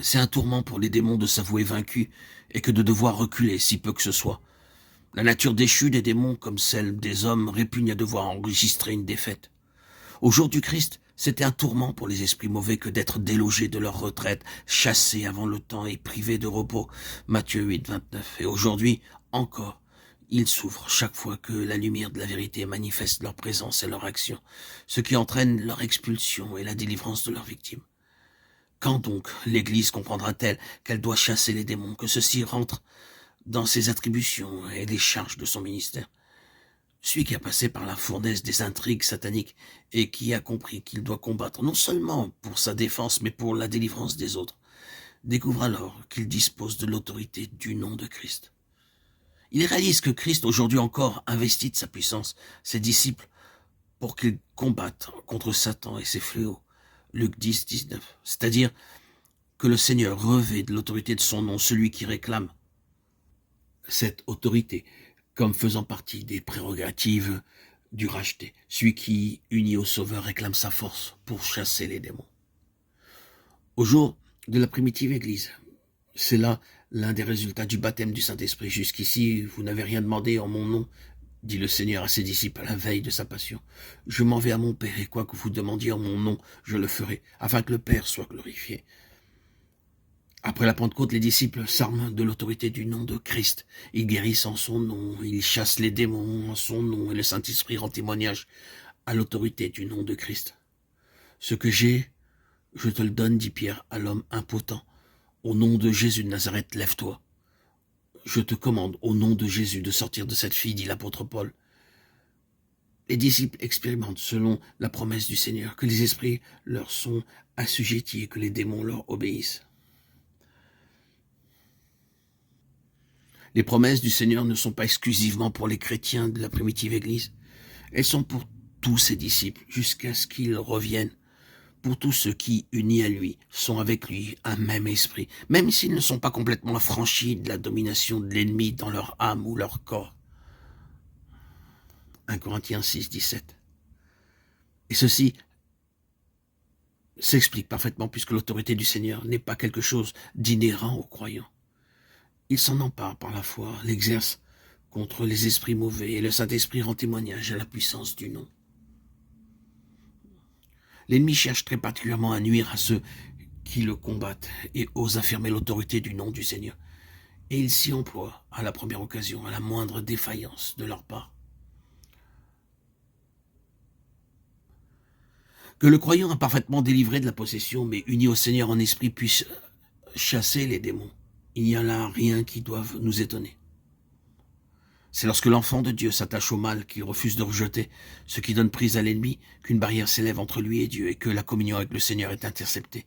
C'est un tourment pour les démons de s'avouer vaincus et que de devoir reculer, si peu que ce soit. La nature déchue des démons, comme celle des hommes, répugne à devoir enregistrer une défaite. Au jour du Christ, c'était un tourment pour les esprits mauvais que d'être délogés de leur retraite, chassés avant le temps et privés de repos. Matthieu 8, 29. Et aujourd'hui, encore, ils souffrent chaque fois que la lumière de la vérité manifeste leur présence et leur action, ce qui entraîne leur expulsion et la délivrance de leurs victimes. Quand donc l'Église comprendra-t-elle qu'elle doit chasser les démons, que ceux-ci rentrent dans ses attributions et les charges de son ministère? Celui qui a passé par la fournaise des intrigues sataniques et qui a compris qu'il doit combattre non seulement pour sa défense, mais pour la délivrance des autres, découvre alors qu'il dispose de l'autorité du nom de Christ. Il réalise que Christ, aujourd'hui encore, investit de sa puissance ses disciples pour qu'ils combattent contre Satan et ses fléaux. Luc 10, 19. C'est-à-dire que le Seigneur revêt de l'autorité de son nom celui qui réclame cette autorité comme faisant partie des prérogatives du racheté. Celui qui, uni au Sauveur, réclame sa force pour chasser les démons. Au jour de la primitive Église, c'est là l'un des résultats du baptême du Saint-Esprit. Jusqu'ici, vous n'avez rien demandé en mon nom, dit le Seigneur à ses disciples à la veille de sa passion. Je m'en vais à mon Père, et quoi que vous demandiez en mon nom, je le ferai, afin que le Père soit glorifié. Après la Pentecôte, les disciples s'arment de l'autorité du nom de Christ. Ils guérissent en son nom, ils chassent les démons en son nom, et le Saint-Esprit rend témoignage à l'autorité du nom de Christ. Ce que j'ai, je te le donne, dit Pierre à l'homme impotent. Au nom de Jésus de Nazareth, lève-toi. Je te commande, au nom de Jésus, de sortir de cette fille, dit l'apôtre Paul. Les disciples expérimentent, selon la promesse du Seigneur, que les esprits leur sont assujettis et que les démons leur obéissent. Les promesses du Seigneur ne sont pas exclusivement pour les chrétiens de la primitive Église. Elles sont pour tous ses disciples, jusqu'à ce qu'ils reviennent, pour tous ceux qui, unis à lui, sont avec lui un même esprit, même s'ils ne sont pas complètement affranchis de la domination de l'ennemi dans leur âme ou leur corps. 1 Corinthiens 6, 17. Et ceci s'explique parfaitement puisque l'autorité du Seigneur n'est pas quelque chose d'inhérent aux croyants. Il s'en empare par la foi, l'exerce contre les esprits mauvais, et le Saint-Esprit rend témoignage à la puissance du nom. L'ennemi cherche très particulièrement à nuire à ceux qui le combattent et osent affirmer l'autorité du nom du Seigneur. Et il s'y emploie à la première occasion, à la moindre défaillance de leur part. Que le croyant parfaitement délivré de la possession, mais uni au Seigneur en esprit, puisse chasser les démons. Il n'y a là rien qui doive nous étonner. C'est lorsque l'enfant de Dieu s'attache au mal qu'il refuse de rejeter, ce qui donne prise à l'ennemi, qu'une barrière s'élève entre lui et Dieu et que la communion avec le Seigneur est interceptée.